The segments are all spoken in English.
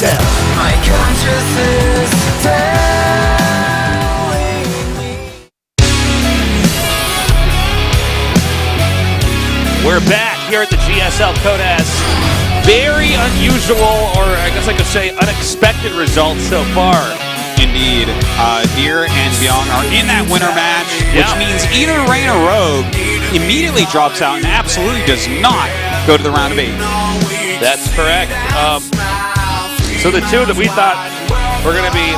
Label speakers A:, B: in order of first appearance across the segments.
A: GSL. My conscience is telling me.
B: We're back here at the GSL Code S. Very unusual, or I guess I could say unexpected results so far.
C: Indeed. Deer and Bbyong are in that winner match, which means either Rain or Rogue immediately drops out and absolutely does not go to the round of 8.
B: That's correct. So the two that we thought were going to be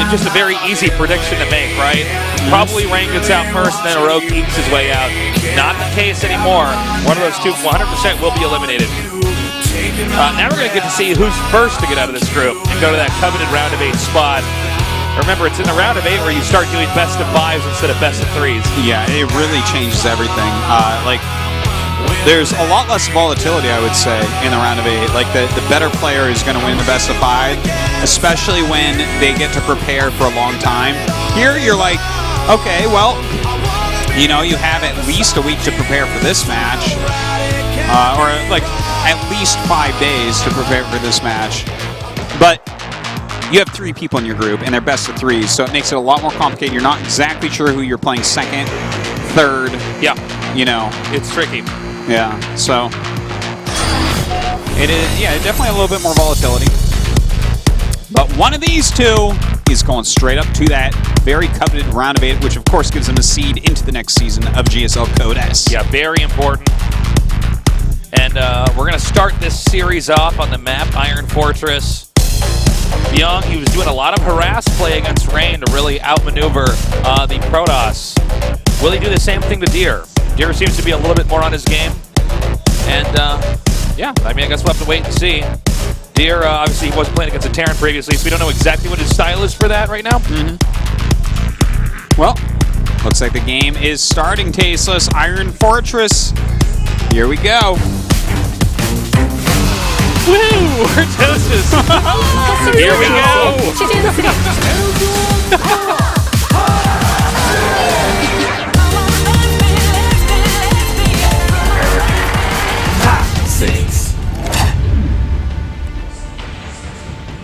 B: just a very easy prediction to make, right? Probably Rain gets out first, and then Rogue ekes his way out. Not the case anymore. One of those two 100% will be eliminated. Now we're going to get to see who's first to get out of this group and go to that coveted round of 8 spot. Remember, it's in the round of 8 where you start doing best of 5s instead of best of 3s.
C: Yeah, it really changes everything. There's a lot less volatility, I would say, in the round of 8. Like, the better player is going to win the best of 5, especially when they get to prepare for a long time. Here, you're like, okay, well, you know, you have at least a week to prepare for this match. Or, like, at least 5 days to prepare for this match. But you have 3 people in your group, and they're best of 3s, so it makes it a lot more complicated. You're not exactly sure who you're playing second, third.
B: Yeah.
C: You know.
B: It's tricky.
C: Yeah, so it is, yeah, definitely a little bit more volatility. But one of these two is going straight up to that very coveted round of 8, which of course gives them a seed into the next season of GSL Code S.
B: Yeah, very important. And we're going to start this series off on the map, Iron Fortress. Bbyong, he was doing a lot of harass play against Rain to really outmaneuver the Protoss. Will he do the same thing to Deer? Deer seems to be a little bit more on his game. And, yeah, I mean, I guess we'll have to wait and see. Deer, obviously, he wasn't playing against a Terran previously, so we don't know exactly what his style is for that right now.
C: Well, looks like the game is starting, Tasteless. Iron Fortress. Here we go.
B: Woo! We're toasted. Here we go.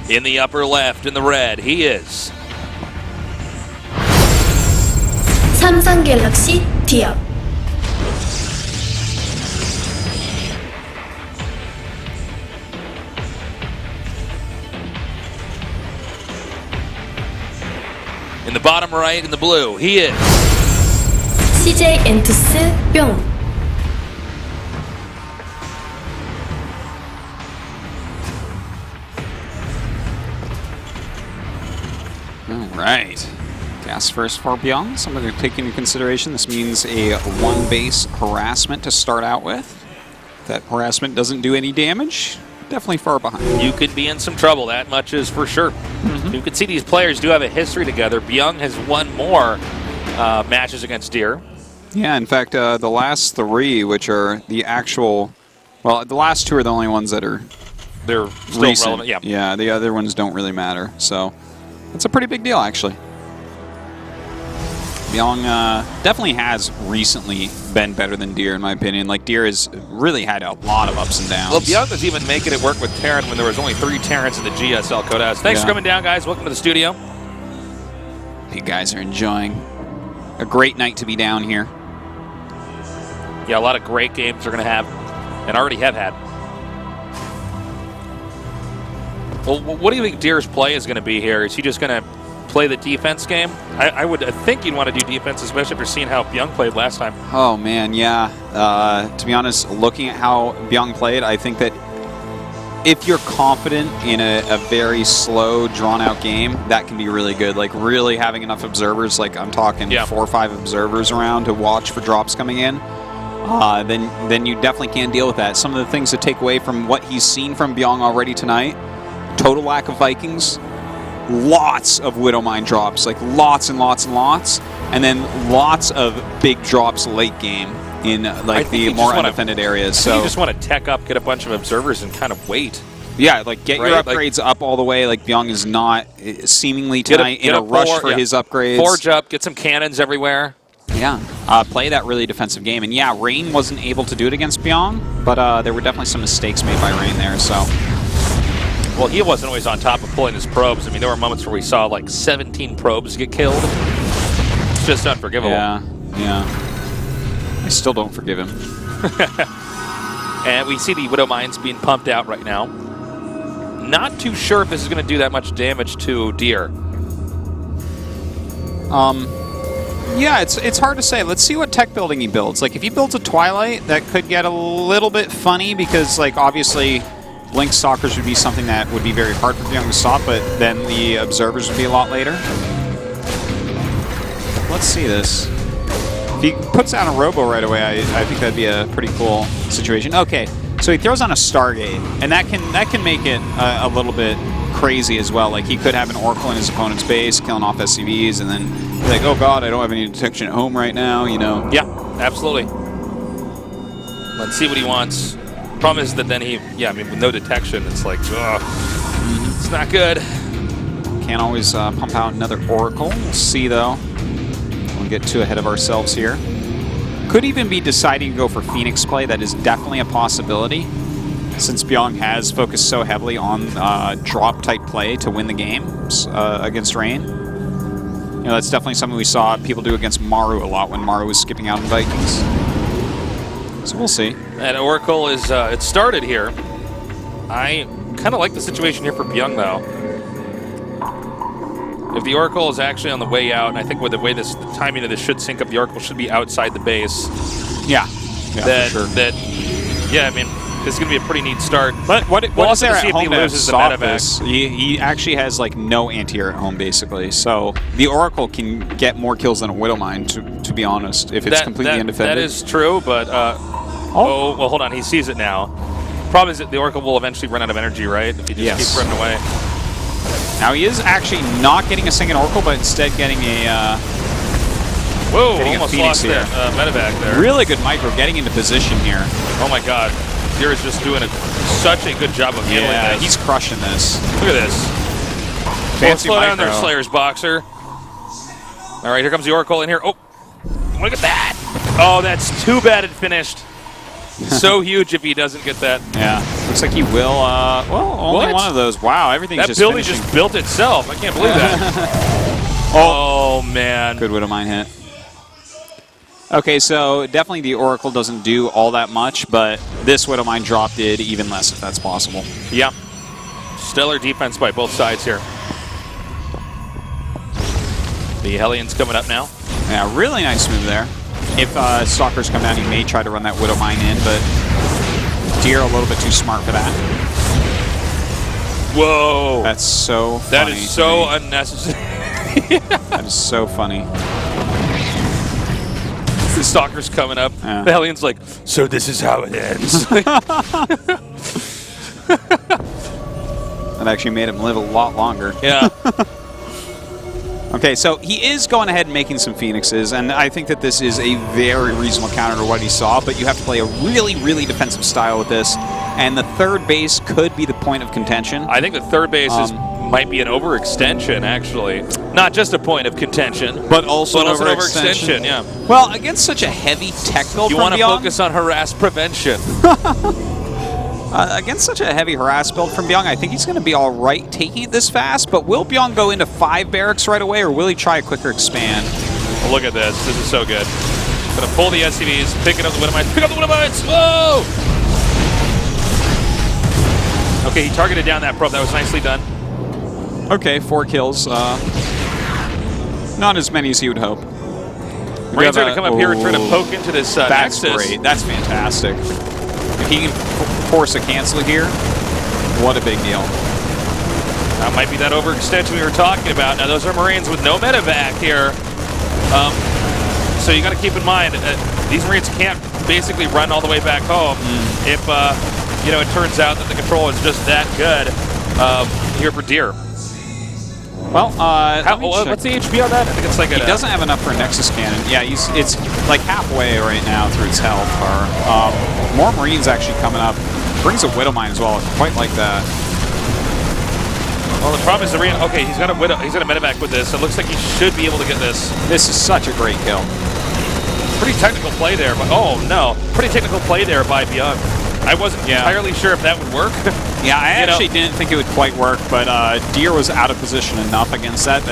B: In the upper left, in the red, he is
D: 삼성 갤럭시 디어.
B: in the bottom right, in the blue, he is
D: CJ 엔투스 뿅.
C: Right. Gas first for Bbyong. Something to take into consideration. This means a 1 base harassment to start out with. If that harassment doesn't do any damage, definitely far behind.
B: You could be in some trouble, that much is for sure. You can see these players do have a history together. Bbyong has won more matches against Deer.
C: Yeah, in fact, the last 3, which are the actual, well, the last 2 are the only ones that are
B: They're still
C: recent.
B: relevant, yeah.
C: Yeah, the other ones don't really matter. So it's a pretty big deal, actually. Bbyong definitely has recently been better than Deer, in my opinion. Like, Deer has really had a lot of ups and downs.
B: Well, Bbyong was even making it work with Terran when there was only 3 Terrans in the GSL Code S. Thanks for coming down, guys. Welcome to the studio.
C: You guys are enjoying a great night to be down here.
B: Yeah, a lot of great games they're going to have, and already have had. Well, what do you think Deer's play is going to be here? Is he just going to play the defense game? I would think you'd want to do defense, especially after seeing how Bbyong played last time.
C: Oh, man, yeah. To be honest, looking at how Bbyong played, I think that if you're confident in a very slow, drawn-out game, that can be really good. Like, really having enough observers, like I'm talking 4 or 5 observers around to watch for drops coming in, then you definitely can deal with that. Some of the things to take away from what he's seen from Bbyong already tonight: total lack of Vikings, lots of Widow Mine drops, like lots and lots and lots, and then lots of big drops late game in like the more undefended areas. So
B: you just want to tech up, get a bunch of observers, and kind of wait.
C: Yeah, like get your upgrades up all the way. Like Bbyong is not seemingly tonight in a rush for his upgrades.
B: Forge up, get some cannons everywhere.
C: Yeah, play that really defensive game. And yeah, Rain wasn't able to do it against Bbyong, but there were definitely some mistakes made by Rain there. So
B: Well, he wasn't always on top of pulling his probes. I mean, there were moments where we saw like 17 probes get killed. It's just unforgivable.
C: Yeah. I still don't forgive him.
B: And we see the Widow Mines being pumped out right now. Not too sure if this is going to do that much damage to Deer.
C: Yeah, it's hard to say. Let's see what tech building he builds. Like, if he builds a Twilight, that could get a little bit funny because, like, obviously, Blink Stalkers would be something that would be very hard for Bbyong to stop, but then the Observers would be a lot later. Let's see this. If he puts down a Robo right away, I think that'd be a pretty cool situation. Okay, so he throws on a Stargate, and that can make it a little bit crazy as well. Like, he could have an Oracle in his opponent's base, killing off SCVs, and then be like, oh god, I don't have any detection at home right now, you know?
B: Yeah, absolutely. Let's see what he wants. Problem is that then I mean, with no detection, it's like, ugh, it's not good.
C: Can't always pump out another Oracle. We'll see, though. We'll get too ahead of ourselves here. Could even be deciding to go for Phoenix play. That is definitely a possibility, since Bbyong has focused so heavily on drop-type play to win the games against Rain. You know, that's definitely something we saw people do against Maru a lot when Maru was skipping out in Vikings. So we'll see.
B: And Oracle is, it started here. I kind of like the situation here for Bbyong, though. If the Oracle is actually on the way out, and I think with the way the timing of this should sync up, the Oracle should be outside the base.
C: Yeah, for sure.
B: Yeah, I mean, this is going to be a pretty neat start.
C: But what
B: also
C: there
B: to
C: at
B: see if
C: home
B: he
C: to
B: loses the
C: stop
B: medevac.
C: this, he actually has like no anti-air at home basically. So the Oracle can get more kills than a Widowmine, to be honest, if it's completely undefended.
B: That is true, but well, hold on, he sees it now. Problem is that the Oracle will eventually run out of energy, right? If he just keeps running away.
C: Now he is actually not getting a second Oracle, but instead getting a
B: whoa,
C: getting
B: almost
C: a Phoenix
B: lost that medevac there.
C: Really good micro, getting into position here.
B: Oh my god. Deer is just doing such a good job of handling this.
C: He's crushing this.
B: Look at this.
C: Fancy
B: slow down
C: micro.
B: there, Slayer's Boxer. All right, here comes the Oracle in here. Oh, look at that. Oh, that's too bad it finished. So huge if he doesn't get that.
C: Yeah, looks like he will. Well, only one of those. Wow, everything's
B: that
C: just
B: building
C: finishing.
B: just built itself. I can't believe that. Oh, man.
C: Good Widowmine hit. Okay, so definitely the Oracle doesn't do all that much, but this Widowmine drop did even less, if that's possible.
B: Yeah. Stellar defense by both sides here. The Hellions coming up now.
C: Yeah, really nice move there. If Stalkers come down, he may try to run that Widowmine in, but Deer a little bit too smart for that.
B: Whoa.
C: That's so funny.
B: That is so unnecessary.
C: That is so funny.
B: The Stalker's coming up.
C: Yeah.
B: The Hellions like, so this is how it ends.
C: That actually made him live a lot longer.
B: Yeah.
C: Okay, so he is going ahead and making some Phoenixes, and I think that this is a very reasonable counter to what he saw, but you have to play a really, really defensive style with this, and the third base could be the point of contention.
B: I think the third base might be an overextension, actually. Not just a point of contention,
C: but also an
B: overextension. Yeah.
C: Well, against such a heavy tech build
B: you
C: want to
B: focus on harass prevention.
C: Against such a heavy harass build from Bbyong, I think he's going to be all right taking it this fast, but will Bbyong go into 5 barracks right away, or will he try a quicker expand?
B: Well, look at this. This is so good. Going to pull the SCVs, picking up the Widowmines. Pick up the Widowmines! Whoa! Okay, he targeted down that probe. That was nicely done.
C: Okay, 4 kills. Not as many as he would hope.
B: Marines are going to come up here and try to poke into this
C: That's
B: Nexus.
C: great. That's fantastic. If he can force a cancel here, what a big deal.
B: That might be that overextension we were talking about. Now, those are Marines with no medevac here. So you got to keep in mind, these Marines can't basically run all the way back home if, you know, it turns out that the control is just that good here for Deer.
C: Well,
B: what's the HP on that? I think it's like
C: he doesn't have enough for a Nexus Cannon. Yeah, it's like halfway right now through its health bar. More Marines actually coming up. Brings a Widowmine as well. I quite like that.
B: Well, the problem is the Marine. Okay, he's got a medevac with this. It looks like he should be able to get this.
C: This is such a great kill.
B: Pretty technical play there, but oh no, pretty technical play there by Bbyong. I wasn't entirely sure if that would work.
C: Yeah, I actually didn't think it would quite work, but Deer was out of position enough against that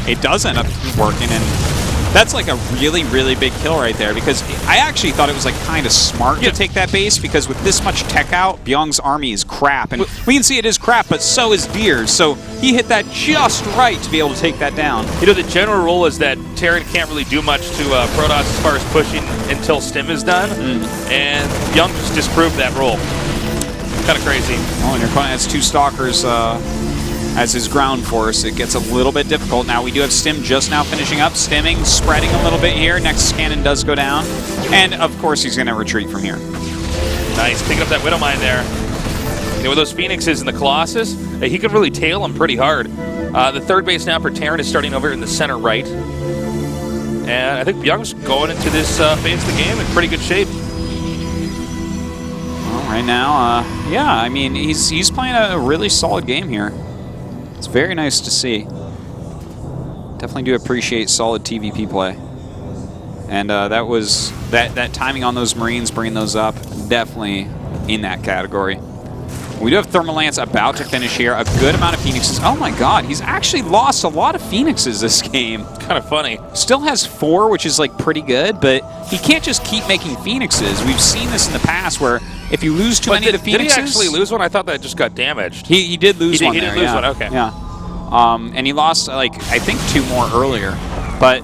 C: it does end up working, and that's like a really, really big kill right there, because I actually thought it was like kind of smart to take that base, because with this much tech out, Byong's army is crap, and we can see it is crap, but so is Deer's, so he hit that just right to be able to take that down.
B: You know, the general rule is that Terran can't really do much to Protoss as far as pushing until stim is done, and Bbyong just disproved that rule. Kind of crazy.
C: Oh, and your opponent has 2 Stalkers as his ground force. It gets a little bit difficult. Now we do have Stim just now finishing up. Stimming, spreading a little bit here. Next cannon does go down. And of course he's going to retreat from here.
B: Nice, picking up that Widow Mine there. You know, with those Phoenixes and the Colossus, he could really tail him pretty hard. The third base now for Terran is starting over in the center right. And I think Bbyong's going into this phase of the game in pretty good shape.
C: Well, right now, yeah, I mean, he's playing a really solid game here. It's very nice to see. Definitely do appreciate solid TVP play. And that was that timing on those Marines, bringing those up, definitely in that category. We do have Thermal Lance about to finish here. A good amount of Phoenixes. Oh my god, he's actually lost a lot of Phoenixes this game.
B: Kind of funny.
C: Still has 4, which is like pretty good, but he can't just keep making Phoenixes. We've seen this in the past where if you lose too many of the Phoenixes...
B: Did he actually lose one? I thought that just got damaged.
C: He did lose one.
B: He did lose one, okay.
C: Yeah. And he lost, like, I think 2 more earlier. But,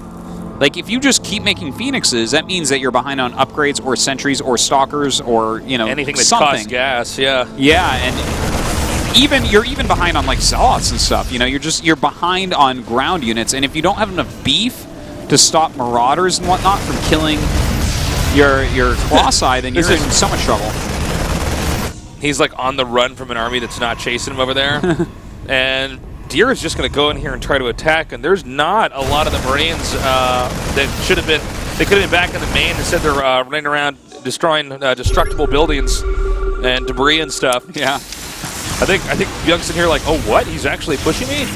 C: like, if you just keep making Phoenixes, that means that you're behind on upgrades or sentries or stalkers or, you know,
B: anything that
C: something.
B: costs gas, yeah.
C: Yeah, and you're even behind on, like, Zealots and stuff. You know, you're behind on ground units, and if you don't have enough beef to stop Marauders and whatnot from killing your Colossi, then you're in so much trouble.
B: He's like on the run from an army that's not chasing him over there. And Deer is just going to go in here and try to attack, and there's not a lot of the Marines that should have been. They could have been back in the main. Instead, they're running around destroying destructible buildings and debris and stuff.
C: Yeah.
B: I think Bbyong's in here like, oh, what? He's actually pushing me?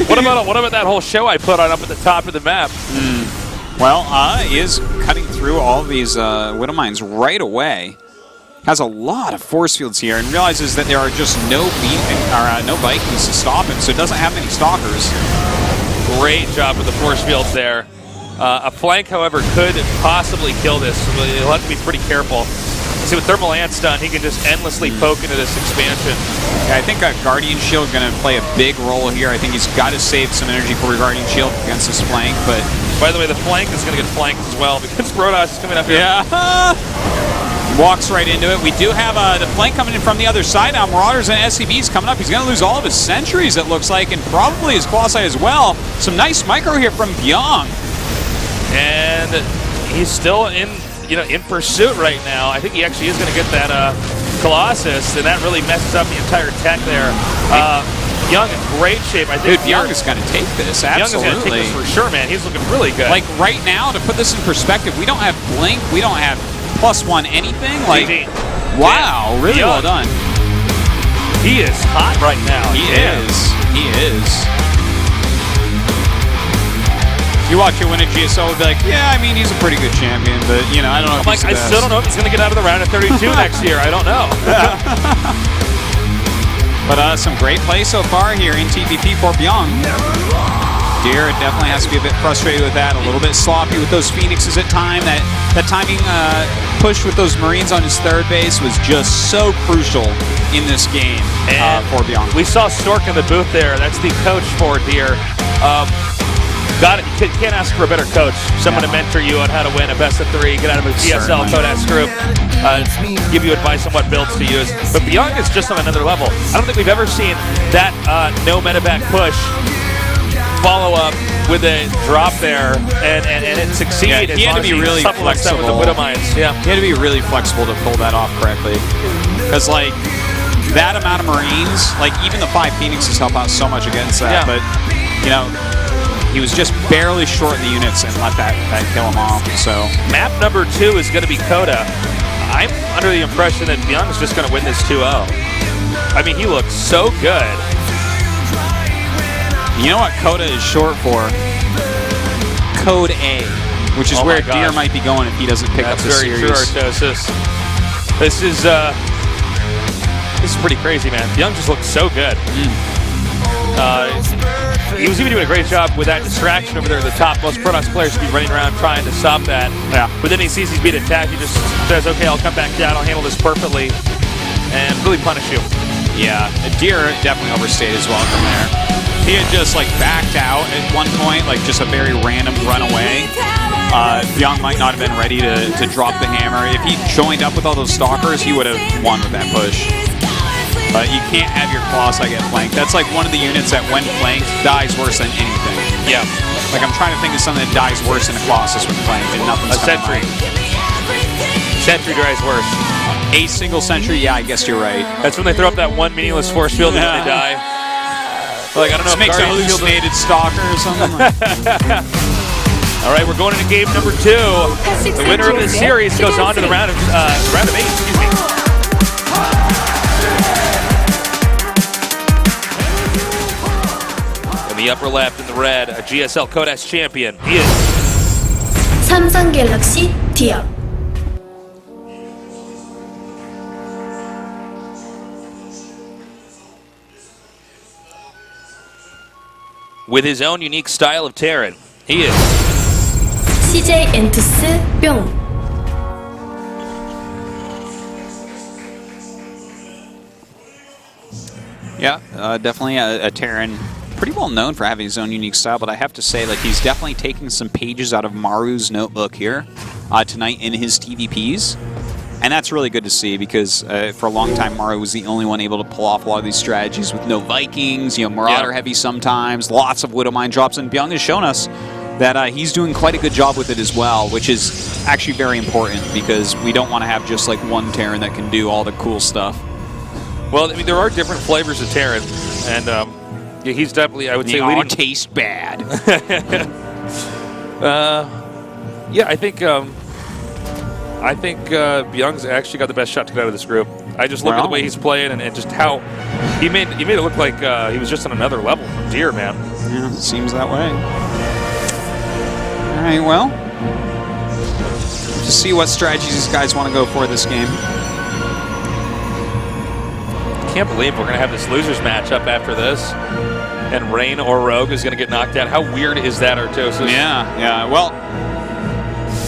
B: What about that whole show I put on up at the top of the map?
C: Well, he is cutting through all of these Widow Mines right away. Has a lot of force fields here and realizes that there are just no Vikings to stop him, so it doesn't have many Stalkers.
B: Great job with the force fields there. A flank, however, could possibly kill this. You'll have to be pretty careful. See, with Thermal Lance done, he can just endlessly poke into this expansion.
C: Yeah, I think a Guardian Shield going to play a big role here. I think he's got to save some energy for a Guardian Shield against this flank, but...
B: By the way, the flank is going to get flanked as well because Protoss is coming up here.
C: Yeah. Walks right into it. We do have the flank coming in from the other side now. Marauders and SCVs coming up. He's going to lose all of his sentries, it looks like, and probably his Colossi as well. Some nice micro here from Bbyong.
B: And he's still in pursuit right now. I think he actually is going to get that Colossus, and that really messes up the entire tech there. Bbyong in great shape. I think
C: Bbyong is going to take this, absolutely.
B: Bbyong is going to take this for sure, man. He's looking really good.
C: Like, right now, to put this in perspective, we don't have Blink, we don't have +1 anything. Like, wow, really well done.
B: He is hot right now.
C: He is. You watch it win a GSL, would be like, yeah, I mean, he's a pretty good champion, but, you know, I don't know if he's the best.
B: I still don't know if he's going to get out of the round of 32 next year. I don't know.
C: But some great play so far here in TVP for Bbyong. Deer definitely has to be a bit frustrated with that, a little bit sloppy with those Phoenixes at time. That timing push with those Marines on his third base was just so crucial in this game for Bbyong.
B: We saw Stork in the booth there. That's the coach for Deer. You can't ask for a better coach. Someone to mentor you on how to win a best-of-3, get out of a GSL Code S group, give you advice on what builds to use. But Bbyong is just on another level. I don't think we've ever seen that no metaback push follow up with a drop there and it succeed.
C: Yeah, he had to be really flexible
B: with the Widow Mines. Yeah,
C: he had to be really flexible to pull that off correctly. Because like that amount of Marines, like even the 5 Phoenixes help out so much against that. Yeah. But you know, he was just barely short in the units and let that kill him off. So
B: map number 2 is going to be Coda. I'm under the impression that Bbyong is just going to win this 2-0. I mean, he looks so good.
C: You know what Coda is short for? Code A, which is where Deer might be going if he doesn't pick up the series.
B: That's very true, Artosis. This is pretty crazy, man. Bbyong just looks so good. He was even doing a great job with that distraction over there. The top most Protoss players should be running around trying to stop that.
C: Yeah.
B: But then he sees he's being attacked. He just says, "Okay, I'll come back down. I'll handle this perfectly," and really punish you.
C: Yeah, Deer definitely overstayed his welcome there. He had just like backed out at one point, like just a very random runaway. Bbyong might not have been ready to drop the hammer. If he joined up with all those stalkers, he would have won with that push. But you can't have your Colossi get flanked. That's like one of the units that when flanked dies worse than anything.
B: Yeah.
C: Like I'm trying to think of something that dies worse than a Colossus when flanked, and nothing's
B: A
C: coming
B: sentry.
C: to mind.
B: Sentry dies worse.
C: A single sentry, yeah, I guess you're right.
B: That's when they throw up that one meaningless force field and they die. Like, I don't know
C: Just
B: if
C: makes a
B: Guardian Field-
C: hallucinated stalker or something.
B: All right, we're going into game number 2. The winner of this series goes on to the round of 8. Excuse me. In the upper left, in the red, a GSL Code S Champion. He is
D: 삼성 갤럭시 디어.
B: with his own unique style of Terran. He is
D: CJ 엔투스 뿅.
C: Yeah, definitely a Terran. Pretty well known for having his own unique style, but I have to say, like, he's definitely taking some pages out of Maru's notebook here tonight in his TVPs. And that's really good to see because for a long time, Maru was the only one able to pull off a lot of these strategies with no Vikings, you know, Marauder heavy sometimes, lots of Widow Mine drops, and Bbyong has shown us that he's doing quite a good job with it as well, which is actually very important because we don't want to have just like one Terran that can do all the cool stuff.
B: well. I mean, there are different flavors of Terran, and yeah, he's definitely, I would say,
C: They all
B: leading.
C: taste bad.
B: Yeah, I think Bbyong's actually got the best shot to get out of this group. I just look at the way he's playing and just how he made it look like he was just on another level from Deer, man.
C: Yeah, it seems that way. All right, well, to see what strategies these guys want to go for this game.
B: Can't believe we're gonna have this losers matchup after this, and Rain or Rogue is gonna get knocked out. How weird is that, Artosis?
C: Yeah. Well,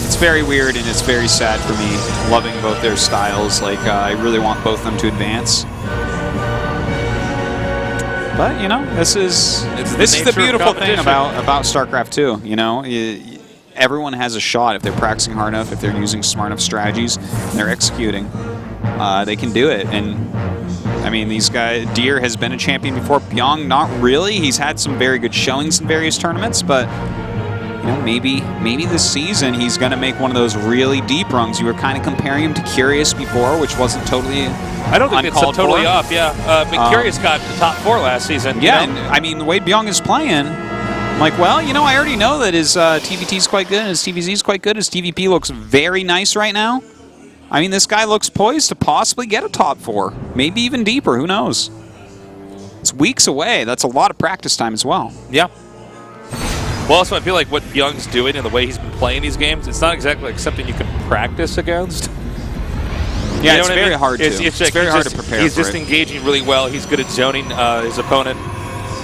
C: it's very weird and it's very sad for me. Loving both their styles. Like, I really want both of them to advance. But you know, this is the beautiful thing about StarCraft II. You know, everyone has a shot if they're practicing hard enough, if they're using smart enough strategies, and they're executing. They can do it. And I mean, these guys, Deer has been a champion before. Bbyong, not really. He's had some very good showings in various tournaments, but you know, maybe this season he's going to make one of those really deep runs. You were kind of comparing him to Curious before, which wasn't totally.
B: I don't think it's totally off. Yeah, but Curious got the top 4 last season.
C: Yeah,
B: you know?
C: and I mean the way Bbyong is playing, I'm like, well, you know, I already know that his TVT is quite good, and his TVZ is quite good. His TVP looks very nice right now. I mean, this guy looks poised to possibly get a top 4, maybe even deeper. Who knows? It's weeks away. That's a lot of practice time as well.
B: Yeah. Well, also, I feel like what Bbyong's doing and the way he's been playing these games, it's not exactly like something you can practice against.
C: Yeah,
B: You know
C: it's
B: what I
C: very
B: mean?
C: hard to. It's very hard to prepare
B: He's
C: for
B: just
C: it.
B: engaging really well. He's good at zoning his opponent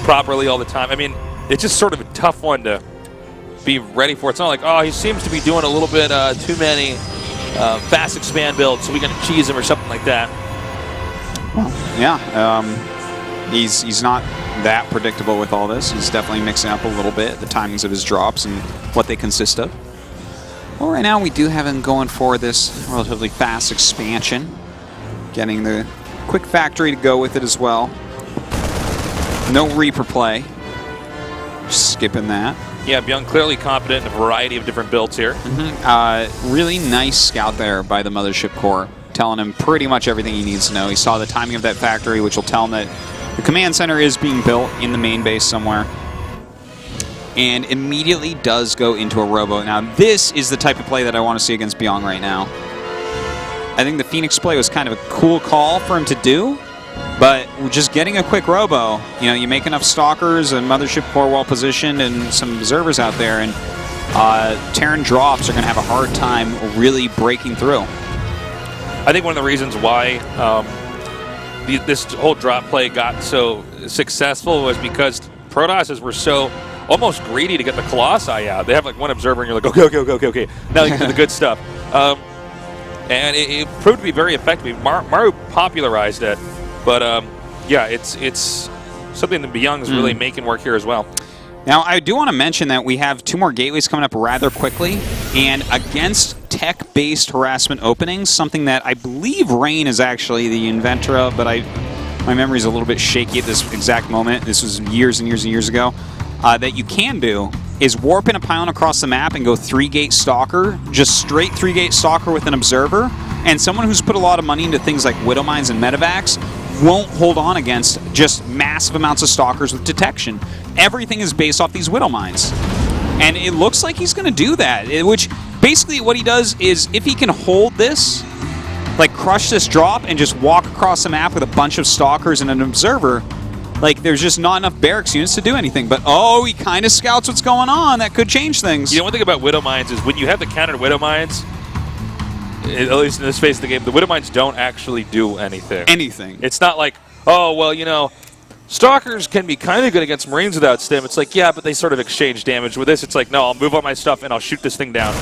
B: properly all the time. I mean, it's just sort of a tough one to be ready for. It's not like, oh, he seems to be doing a little bit too many fast expand builds, so we're going to cheese him or something like that.
C: Well, yeah, he's not that predictable with all this. He's definitely mixing up a little bit the timings of his drops and what they consist of. Well, right now we do have him going for this relatively fast expansion, getting the quick factory to go with it as well. No Reaper play. Just skipping that.
B: Yeah, Bbyong clearly competent in a variety of different builds here.
C: Really nice scout there by the Mothership Core, telling him pretty much everything he needs to know. He saw the timing of that factory, which will tell him that the command center is being built in the main base somewhere. And immediately does go into a robo. Now, this is the type of play that I want to see against Bbyong right now. I think the Phoenix play was kind of a cool call for him to do, but just getting a quick robo, you know, you make enough stalkers and Mothership Core well positioned and some observers out there, and Terran drops are going to have a hard time really breaking through.
B: I think one of the reasons why this whole drop play got so successful was because Protosses were so almost greedy to get the Colossi out. They have like one observer, and you're like, okay. Now you can do the good stuff. And it proved to be very effective. Maru popularized it, but yeah, it's something that Bbyong is really making work here as well.
C: Now, I do want to mention that we have 2 more gateways coming up rather quickly, and against tech-based harassment openings, something that I believe Rain is actually the inventor of, but my memory is a little bit shaky at this exact moment. This was years and years and years ago. That you can do is warp in a pylon across the map and go 3-gate Stalker, just straight 3-gate Stalker with an observer, and someone who's put a lot of money into things like Widow Mines and Medevacs won't hold on against just massive amounts of Stalkers with detection. Everything is based off these Widow Mines. And it looks like he's going to do that, which basically what he does is if he can hold this, like crush this drop and just walk across the map with a bunch of Stalkers and an observer, like there's just not enough barracks units to do anything. But he kind of scouts what's going on. That could change things.
B: You know, one thing about Widow Mines is when you have the countered Widow Mines, at least in this phase of the game, the Widow Mines don't actually do anything. It's not like, oh, well, you know, Stalkers can be kind of good against Marines without stim. It's like, yeah, but they sort of exchange damage. With this, it's like, no, I'll move all my stuff and I'll shoot this thing down,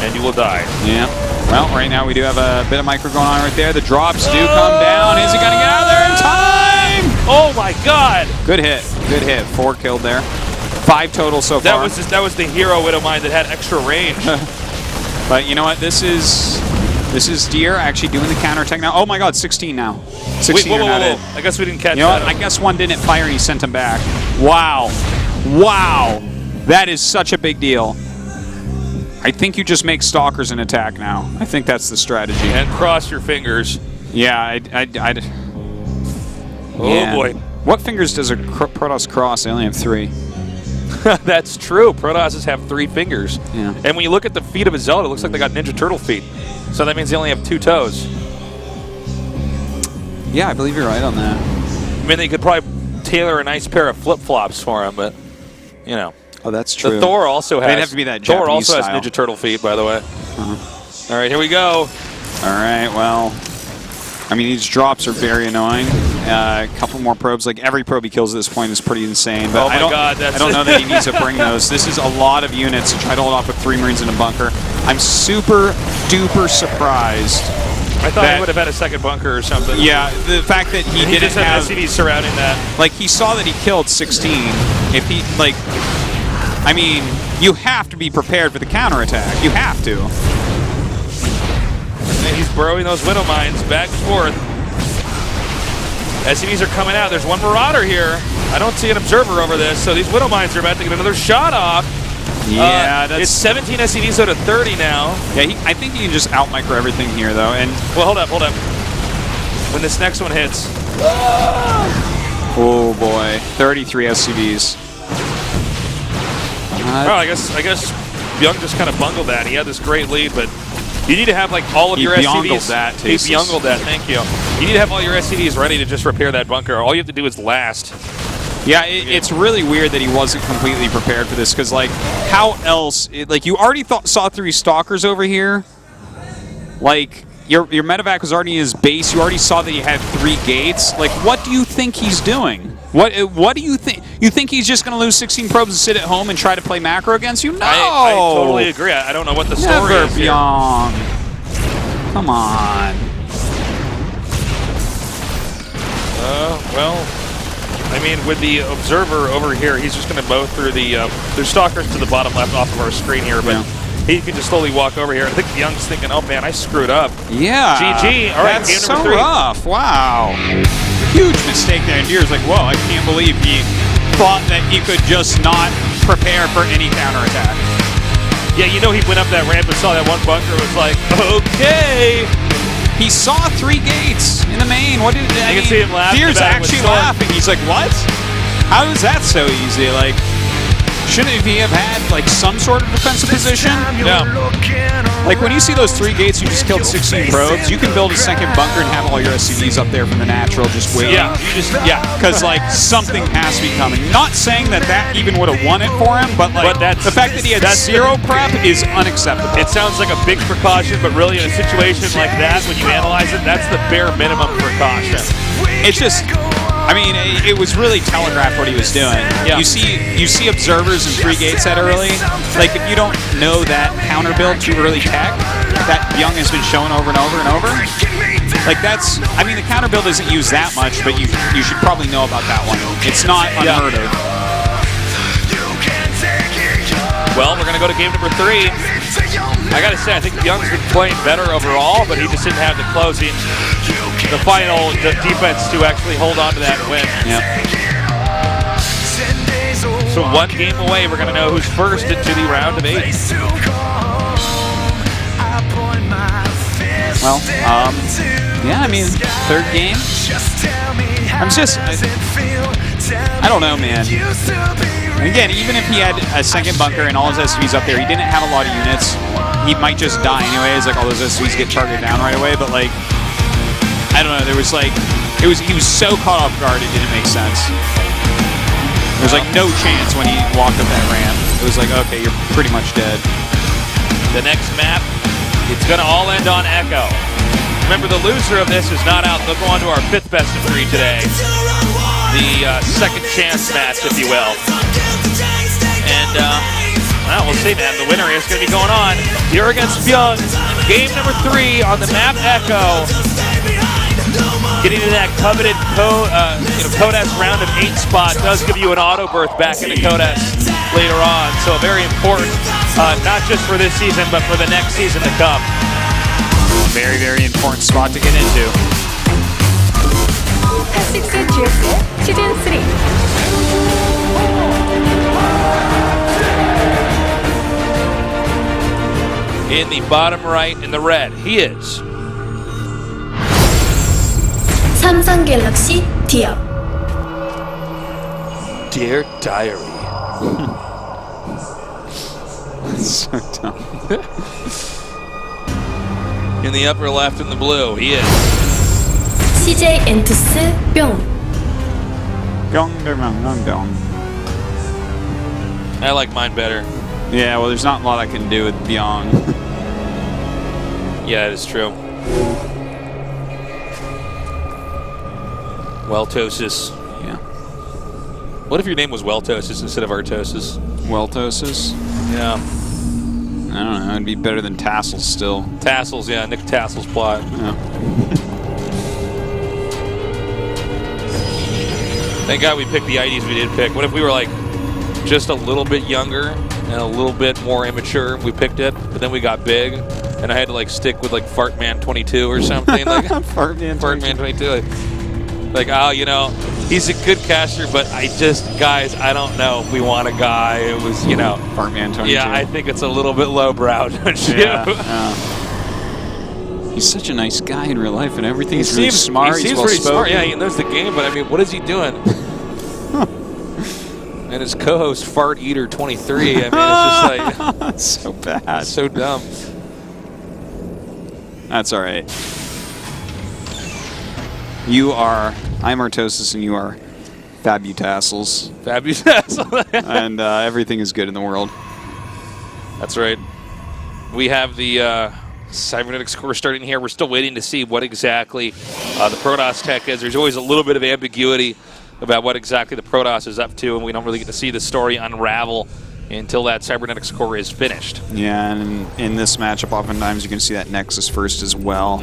B: and you will die.
C: Yeah. Well, right now we do have a bit of micro going on right there. The drops do come down. Is he going to get out of there in time?
B: Oh, my God.
C: Good hit. Good hit. 4 killed there. 5 total so far.
B: That was the hero Widow Mine that had extra range.
C: But you know what? This is Deer actually doing the counterattack now. Oh my God, 16 now. 16
B: Wait, whoa.
C: in.
B: I guess we didn't catch that.
C: You know what? I guess one didn't fire and he sent him back. Wow. Wow. That is such a big deal. I think you just make Stalkers an attack now. I think that's the strategy.
B: And cross your fingers.
C: Yeah,
B: Oh boy.
C: What fingers does a Protoss cross? I only have 3.
B: That's true. Protosses have 3 fingers.
C: Yeah.
B: And when you look at the feet of a Zealot, it looks like they got Ninja Turtle feet. So that means they only have 2 toes.
C: Yeah, I believe you're right on that.
B: I mean, they could probably tailor a nice pair of flip-flops for him, but, you know.
C: Oh, that's true.
B: The Thor also has.
C: They'd have to be that
B: Thor
C: Japanese
B: also
C: style.
B: has Ninja Turtle feet, by the way. All right, here we go.
C: All right, well, I mean, these drops are very annoying. A couple more probes. Like, every probe he kills at this point is pretty insane. But
B: Oh my God,
C: I don't know that he needs to bring those. This is a lot of units to try to hold off with 3 Marines in a bunker. I'm super duper surprised.
B: I thought he would have had a second bunker or something.
C: Yeah, the fact that he didn't
B: just
C: have
B: SCVs surrounding that.
C: Like, he saw that he killed 16. If he, like, I mean, you have to be prepared for the counterattack. You have to.
B: And he's burrowing those Widow Mines back and forth. SCVs are coming out. There's one Marauder here. I don't see an observer over this, so these Widow Mines are about to get another shot off.
C: Yeah,
B: it's 17 SCVs out of 30 now.
C: Yeah, I think he can just out-micro everything here, though. And
B: well, hold up. When this next one hits.
C: Oh, boy. 33 SCVs.
B: Oh, I guess Bbyong just kind of bungled that. He had this great lead, but you need to have like all of your SCVs. He Bbyongled that. Thank you. You need to have all your SCVs ready to just repair that bunker. All you have to do is last.
C: Yeah, it's really weird that he wasn't completely prepared for this, because, like, how else? Like, you already saw 3 Stalkers over here. Like, your medevac was already in his base. You already saw that he had 3 gates. Like, what do you think he's doing? What do you think? You think he's just going to lose 16 probes and sit at home and try to play macro against you? No!
B: I totally agree. I don't know what the story
C: Never,
B: is here.
C: Bbyong. Come on.
B: Well, I mean, with the observer over here, he's just going to mow through the... there's Stalkers to the bottom left off of our screen here, but he can just slowly walk over here. I think Bbyong's thinking, oh, man, I screwed up.
C: Yeah.
B: GG. All right,
C: that's
B: game
C: so
B: number 3.
C: rough. Wow. Huge mistake there. And Deer's like, whoa, I can't believe he thought that he could just not prepare for any counterattack.
B: Yeah, you know he went up that ramp and saw that one bunker and was like, okay.
C: He saw 3 gates in the main. What did I
B: can see him laughing.
C: Deer's actually laughing. He's like, what? How is that so easy? Like, shouldn't he have had like some sort of defensive position?
B: No.
C: Like when you see those 3 gates, you just killed 16 probes. You can build a second bunker and have all your SCVs up there from the natural, just waiting.
B: Yeah,
C: Because like something has to be coming. Not saying that even would have won it for him, but like the fact that he had 0 prep is unacceptable.
B: It sounds like a big precaution, but really in a situation like that, when you analyze it, that's the bare minimum precaution.
C: It's just, I mean, it was really telegraphed what he was doing.
B: Yeah.
C: You see observers and 3 gates that early. Like if you don't know that counter build too early tech that Bbyong has been shown over and over and over, like that's, I mean, the counter build isn't used that much, but you should probably know about that one. It's not unheard of.
B: Well, we're going to go to game number 3. I got to say, I think Bbyong's been playing better overall, but he just didn't have the closing, the final defense to actually hold on to that and win.
C: Yeah.
B: So 1 game away, we're going to know who's first into the round of 8.
C: Well, yeah, I mean, 3rd game. I don't know, man. And again, even if he had a second bunker and all his SCVs up there, he didn't have a lot of units. He might just die anyways, like all those SCVs get targeted down right away, but like, I don't know, there was like, he was so caught off guard it didn't make sense. There was like no chance when he walked up that ramp. It was like, okay, you're pretty much dead.
B: The next map, it's going to all end on Echo. Remember, the loser of this is not out. They'll go on to our 5th best of 3 today. The second chance match, if you will. And, well, we'll see, man. The winner is going to be going on here against Bbyong. Game number 3 on the map Echo. Getting to that coveted Code S round of 8 spot does give you an auto berth back into Code S later on. So very important, not just for this season, but for the next season to come.
C: Very, very important spot to get into.
E: HOT6 GSL 시즌 3.
B: In the bottom right in the red, he is
D: 삼성 갤럭시 디업.
B: Dear Diary.
C: So dumb.
B: In the upper left in the blue, he is
D: CJ 엔투스 뿅.
C: Bbyong.
B: I like mine better.
C: Yeah, well, there's not a lot I can do with Bbyong.
B: Yeah, it is true. Weltosis.
C: Yeah.
B: What if your name was Weltosis instead of Artosis?
C: Weltosis?
B: Yeah.
C: I don't know, it'd be better than Tassels still.
B: Tassels, yeah, Nick Tassels plot.
C: Yeah.
B: Thank God we picked the IDs we did pick. What if we were like just a little bit younger and a little bit more immature? We picked it, but then we got big, and I had to like stick with like Fartman 22 or something. Like
C: Fartman
B: 22. Like, oh, you know, he's a good caster, but guys, I don't know if we want a guy. It was, you know.
C: Fartman 22.
B: Yeah, I think it's a little bit lowbrow, don't you?
C: Yeah. He's such a nice guy in real life, and everything. He's really smart.
B: He seems pretty smart. Yeah, he knows the game, but I mean, what is he doing? And his co-host Fart Eater 23. I mean, it's just like
C: so bad,
B: so dumb.
C: That's all right. I'm Artosis, and you are Fabutassels.
B: Fabutassels.
C: And everything is good in the world.
B: That's right. We have the cybernetic score starting here. We're still waiting to see what exactly the Protoss tech is. There's always a little bit of ambiguity about what exactly the Protoss is up to, and we don't really get to see the story unravel until that cybernetic score is finished.
C: Yeah, and in this matchup, oftentimes you can see that Nexus first as well.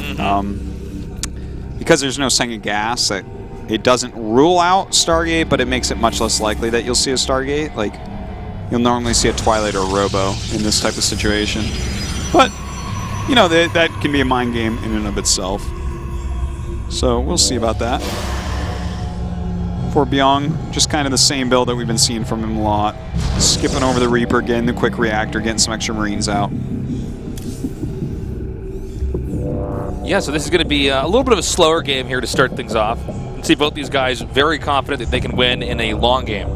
C: Because there's no second gas, that it doesn't rule out Stargate, but it makes it much less likely that you'll see a Stargate. Like, you'll normally see a Twilight or a Robo in this type of situation. But, you know, that can be a mind game in and of itself. So we'll see about that. For Bbyong, just kind of the same build that we've been seeing from him a lot. Skipping over the Reaper, getting the quick reactor, getting some extra Marines out.
B: Yeah, so this is going to be a little bit of a slower game here to start things off. You can see both these guys very confident that they can win in a long game.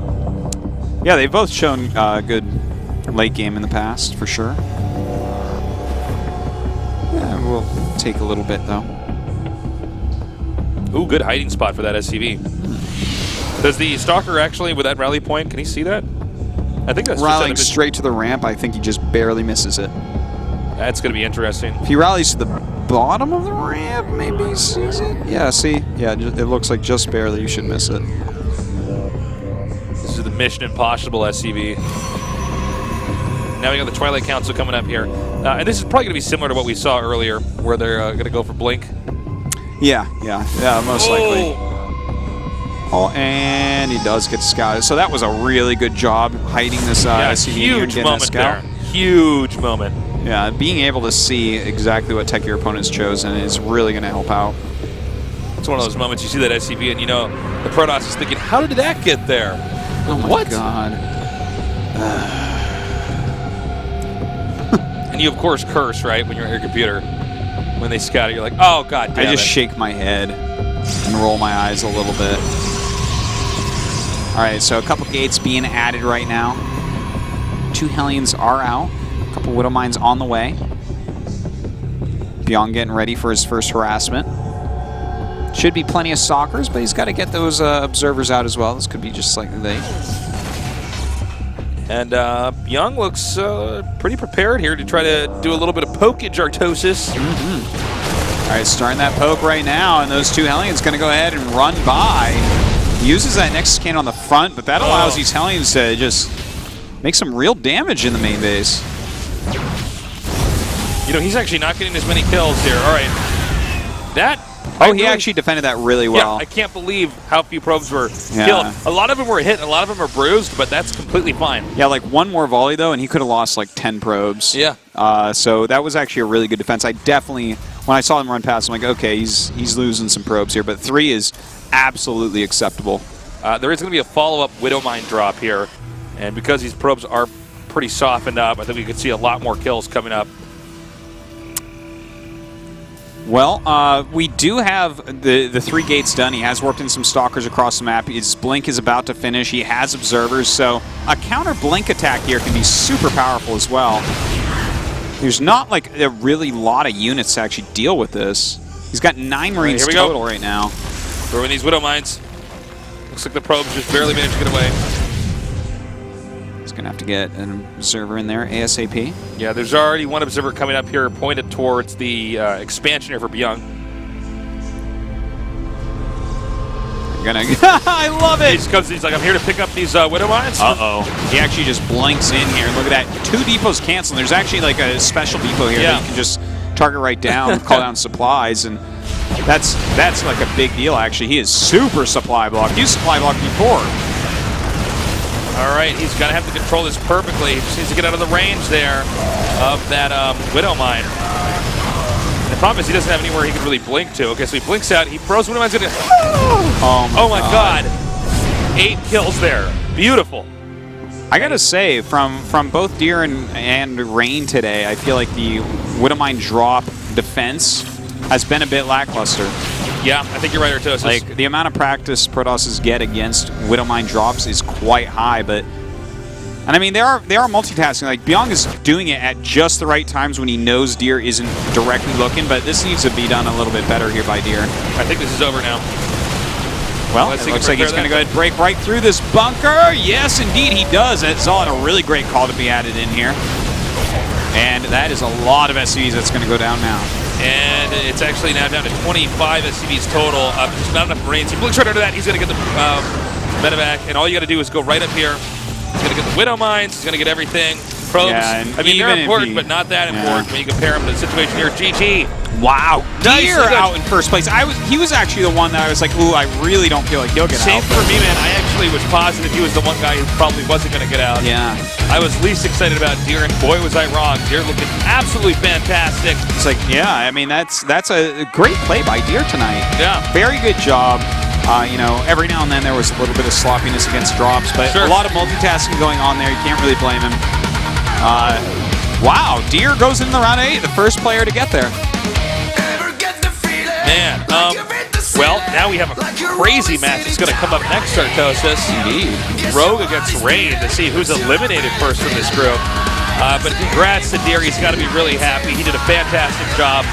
C: Yeah, they've both shown good late game in the past, for sure. will take a little bit, though.
B: Ooh, good hiding spot for that SCV. Does the Stalker actually, with that rally point, can he see that? I think that's
C: rallying straight to the ramp. I think he just barely misses it.
B: That's going to be interesting.
C: If he rallies to the bottom of the ramp, maybe he sees it. Yeah, see? Yeah, it looks like just barely you should miss it.
B: This is the Mission Impossible SCV. Now we got the Twilight Council coming up here. And this is probably going to be similar to what we saw earlier, where they're going to go for Blink.
C: Yeah, most likely. Oh, and he does get scouted. So that was a really good job hiding this SCV here and
B: huge
C: getting a
B: moment
C: scout.
B: there. Huge moment.
C: Yeah, being able to see exactly what tech your opponent's chosen is really going to help out.
B: It's one of those moments you see that SCV and you know the Protoss is thinking, how did that get there?
C: Oh my god.
B: And you, of course, curse, right, when you're at your computer. When they scout it, you're like, oh, god damn
C: I just
B: it.
C: shake my head and roll my eyes a little bit. All right, so a couple gates being added right now. 2 Hellions are out. A couple Widow Mines on the way. Bbyong getting ready for his first harassment. Should be plenty of Stalkers, but he's got to get those observers out as well. This could be just slightly late.
B: And Bbyong looks pretty prepared here to try to do a little bit of pokage Artosis.
C: All right, starting that poke right now, and those 2 Hellions going to go ahead and run by. He uses that Nexus Cannon on the front, but that allows these Hellions to just make some real damage in the main base.
B: You know, he's actually not getting as many kills here. All right. That...
C: Oh, he actually defended that really well.
B: Yeah, I can't believe how few probes were killed. A lot of them were hit, a lot of them are bruised, but that's completely fine.
C: Yeah, like one more volley, though, and he could have lost like 10 probes.
B: Yeah.
C: So that was actually a really good defense. I definitely, when I saw him run past, I'm like, okay, he's losing some probes here, but 3 is absolutely acceptable.
B: There is going to be a follow-up Widow Mine drop here, and because these probes are pretty softened up, I think we could see a lot more kills coming up.
C: Well, we do have the 3 gates done. He has worked in some Stalkers across the map. His Blink is about to finish. He has observers, so a counter Blink attack here can be super powerful as well. There's not like a really lot of units to actually deal with this. He's got 9 Marines total right now.
B: Throwing these Widow Mines. Looks like the probes just barely managed to get away.
C: He's going to have to get an observer in there ASAP.
B: Yeah, there's already one observer coming up here pointed towards the expansion here for Bbyong.
C: I love it!
B: He's like, I'm here to pick up these Widow Mines.
C: Uh-oh. He actually just blinks in here. Look at that. 2 depots canceling. There's actually like a special depot here that you can just target right down, call down supplies, and that's like a big deal, actually. He is super supply blocked. He was supply blocked before.
B: All right, he's going to have to control this perfectly. He just needs to get out of the range there of that Widow Mine. The problem is he doesn't have anywhere he can really blink to. Okay, so he blinks out. He throws Widow Mine's going to... Oh my god. 8 kills there. Beautiful.
C: I got to say, from both Deer and Rain today, I feel like the Widow Mine drop defense has been a bit lackluster.
B: Yeah, I think you're right, Artosis.
C: Like, the amount of practice Protosses get against Widow Mine drops is quite high, but... And I mean, they are multitasking. Like, Bbyong is doing it at just the right times when he knows Deer isn't directly looking, but this needs to be done a little bit better here by Deer.
B: I think this is over now.
C: Well, it looks like he's going to go ahead and break right through this bunker. Yes, indeed, he does. That's all a really great call to be added in here. And that is a lot of SCVs that's going to go down now.
B: And it's actually now down to 25 SCVs total. There's not enough Marines. He blinks right under that. He's going to get the medevac. And all you got to do is go right up here. He's going to get the Widow Mines. He's going to get everything. Probes.
C: Yeah,
B: I mean, they're important, but not that important when you compare them to the situation here. GG. Wow.
C: Deer out in first place. He was actually the one that I was like, ooh, I really don't feel like he'll get out.
B: Same for me, man. I actually was positive he was the one guy who probably wasn't going to get out.
C: Yeah.
B: I was least excited about Deer, and boy, was I wrong. Deer looking absolutely fantastic.
C: It's like, yeah, I mean, that's a great play by Deer tonight.
B: Yeah. Very
C: good job. You know, every now and then there was a little bit of sloppiness against drops, but a lot of multitasking going on there. You can't really blame him. Wow, Deer goes into the round 8, the first player to get there.
B: Man, well, now we have a crazy match that's going to come up next, Artosis.
C: Indeed.
B: Rogue against Rain to see who's eliminated first from this group. But congrats to Deer. He's got to be really happy. He did a fantastic job.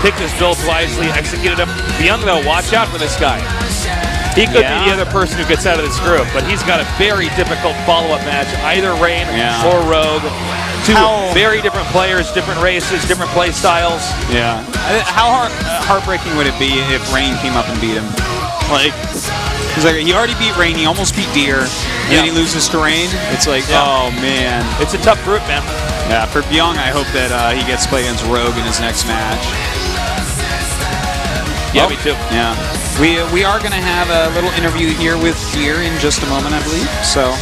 B: Picked his builds wisely, executed them. Bbyong, though, watch out for this guy. He could be the other person who gets out of this group, but he's got a very difficult follow-up match, either Rain or Rogue. Two very different players, different races, different play styles.
C: Yeah. How heartbreaking would it be if Rain came up and beat him? Like, he's like, he already beat Rain, he almost beat Deer, and then he loses to Rain. It's like, oh man.
B: It's a tough group, man.
C: Yeah, for Bbyong, I hope that he gets to play against Rogue in his next match.
B: Yeah, me too.
C: Yeah. We are going to have a little interview here with Deer in just a moment, I believe. So,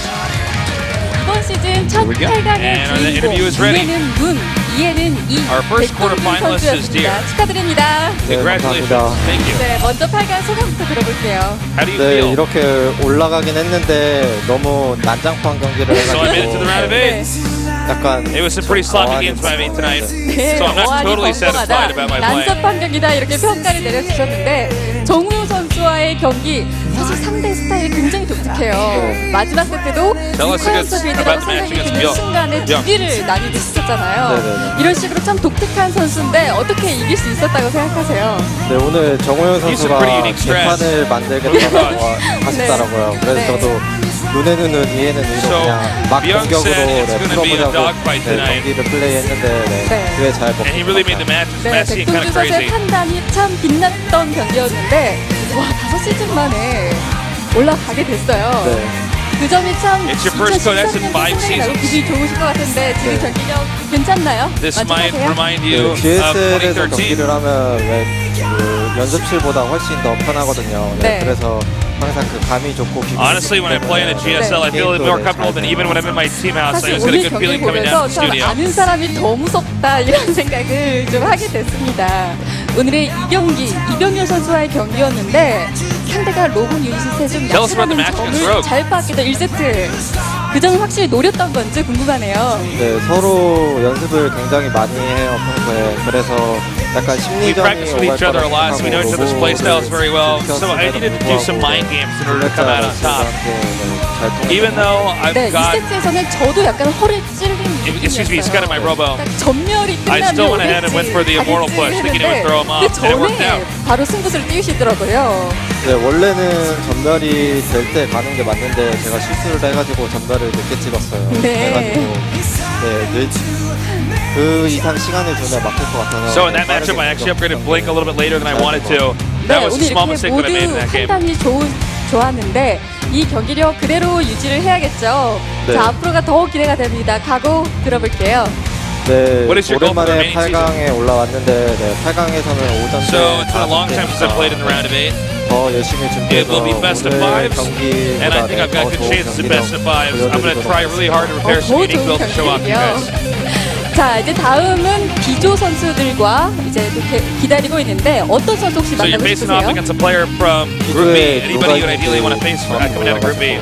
E: 이번 시즌 첫
C: we go.
E: 8강의
B: And the
E: 주인공
B: interview is ready.
E: 이해는 문, 이해는 이
B: Our first quarterfinalist is Deer.
E: 선수였습니다. 축하드립니다.
B: Congratulations.
F: 감사합니다.
B: Thank you.
E: 네, 먼저 8강 소감부터 들어볼게요.
B: How do you
F: 네,
B: feel?
F: 이렇게 올라가긴 했는데 너무 난장판 경기를
B: So I made it to the round of
F: 해가지고
B: eight.
F: 약간
B: It was some pretty sloppy games by me tonight.
E: 네,
B: So I'm not
E: 어안이
B: totally satisfied about my play.
E: 난섭한 경기다 이렇게 평가를 내려주셨는데 정우영 선수와의 경기 사실 상대 스타일이 굉장히 독특해요. 마지막 세트도
B: Tell us
E: 북한 수비들하고
B: about the match
E: 상당히
B: against
E: 그
B: Bbyong.
E: 순간에 두
B: Bbyong.
E: 개를 나뉘듯 했었잖아요.
F: 네네네.
E: 이런 식으로 참 독특한 선수인데 어떻게 이길 수 있었다고 생각하세요?
F: 네, 오늘 정호영
B: He's a
F: 선수가
B: pretty unique stress.
F: 개판을 만들겠다고 하셨더라고요. 그래서
E: 네.
F: 저도 눈에 눈은 이해는 이로
B: So,
F: 그냥 막
B: Bbyong
F: 공격으로
B: said it's gonna be a
F: 풀어보자고
B: dogfight tonight.
F: 경기를 플레이했는데
E: 네.
F: 그게 잘 먹고
B: And he really made the matches
E: 네,
B: messy and kind
E: 백동주
B: of
E: 선수의
B: crazy.
E: 판단이 참 빛났던 경기였는데 와 5시즌 만에 올라가게 됐어요.
F: 네.
E: 그 점이 참
B: It's your first Code S in 5 seasons.
E: 기분이 좋으실 것 같은데 지금 경기력 괜찮나요?
B: This might
E: 만족하세요?
B: remind you of
F: GSL에서
B: 2013.
F: 경기를 하면 그 연습실보다 훨씬 더 편하거든요.
E: 네.
F: 그래서 항상 그 감이 좋고 기분이
B: Honestly, when I play in a GSL, I feel more comfortable than even when I'm in my team house. I
E: 사실
B: always get a
E: 오늘
B: good
E: 경기
B: feeling coming
E: 보면서
B: down to the
E: 참
B: studio.
E: 아는 사람이 더 무섭다 이런 생각을 좀 하게 됐습니다. 오늘의 이 경기 이병렬 선수와의 경기였는데 상대가 로군 유닛에 좀
B: Tell us about the match against
E: 점을
B: Rogue.
E: 잘 봤기도 1세트 그 점을 확실히 노렸던 건지 궁금하네요.
F: 네, 서로 연습을 굉장히 많이 해요, 평소에. 그래서 약간
B: We
F: 심리전이
B: practice with each other a lot, so we know each other's play styles very well. So I needed to do some mind games in order to come out on top. Even though I've
E: 네,
B: got,
E: 2세트에서는 저도 약간 허리 찔린
B: excuse me, he's got my robo.
E: 전멸이
B: I
E: 끝나면
B: still went ahead and went for the immortal push, thinking it would throw him off, and it worked out.
E: 바로 승부수를 띄우시더라고요.
F: 네, 원래는 전멸이 될 때 가는 게 맞는데 제가 실수를 해가지고 전멸을 늦게 찍었어요.
E: 네.
F: 그래가지고 그 이상 시간을 주면 막힐 것 같아서.
B: So in that matchup, I actually upgraded Blink a little bit later than I wanted to. That
E: 네,
B: was a
E: 오늘
B: small
E: 이렇게
B: mistake that I made in
E: 모두
B: that game.
E: 판단이 좋았는데 이 경기력 그대로 유지를 해야겠죠.
F: 네.
E: 자, 앞으로가 더 기대가 됩니다. 각오 들어볼게요.
F: 네,
B: What is your goal for the
F: 오랜만에
B: remaining
F: 8강에 올라왔는데 네, 8강에서는 5전
B: So it's been a long time since I played in the round of 8.
F: 더 열심히
B: It will
F: 준비해서
B: be best of
F: 오늘
B: fives,
F: 경기보다
B: and I think I've got good chances at best of fives. I'm going to try really hard to prepare some
E: 더
B: unique
E: 좋은
B: builds to show off to you guys.
E: 경기군요. 자, 이제 다음은 기조 선수들과 이제 이렇게 기다리고 있는데 어떤 선수 혹시
B: So you're
E: 만나고
B: facing off
E: 싶으세요?
B: against a player from Group B. Anybody you would ideally want to face coming out of Group B?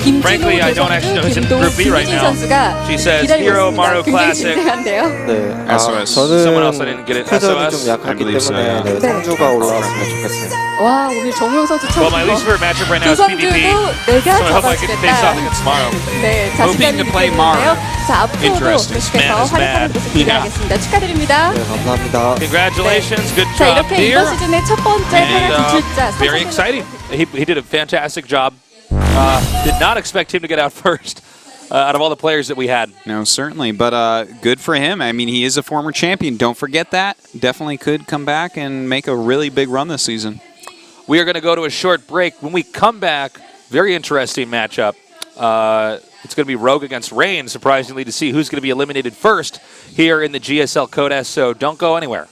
E: 김진호
B: Frankly, I don't actually know who's in
E: 김도
B: Group B right
E: 김유진
B: now.
E: 선수가
B: She says
E: 기다리고
B: Hero,
E: 있습니다.
B: Mario
E: 굉장히
B: Classic.
E: 긴장한데요.
F: 네,
C: SOS.
B: Someone else I
F: 저는
B: didn't get it.
F: 표정이
B: SOS?
F: 좀 약하기
C: I believe so,
F: 때문에
C: yeah.
F: 네, 상주가 올라왔으면 좋겠어요.
E: 와, 오늘 정우영 선수 참
B: Well, my least favorite matchup right now is
E: 조선주도
B: PvP.
E: 내가
B: So I hope I can face off
E: 잡아주겠다.
B: against Maro.
E: 네,
C: Hoping
E: 자신감이
C: to play
E: 있는데요. 자, 앞으로도
C: Interesting.
E: 계속해서
B: Man is
E: 활약하는
B: bad.
E: 모습 기대하겠습니다. 축하드립니다.
F: 네, 감사합니다.
B: Congratulations, good
E: 자,
B: job,
E: 이렇게
B: Deer.
E: 이번 시즌의 첫 번째
B: And
E: 하나 진출자
B: very exciting. He did a fantastic job. Did not expect him to get out first out of all the players that we had.
C: No, certainly, but good for him. I mean, he is a former champion. Don't forget that. Definitely could come back and make a really big run this season.
B: We are going to go to a short break. When we come back, very interesting matchup. It's going to be Rogue against Rain, surprisingly, to see who's going to be eliminated first here in the GSL Code S, so don't go anywhere.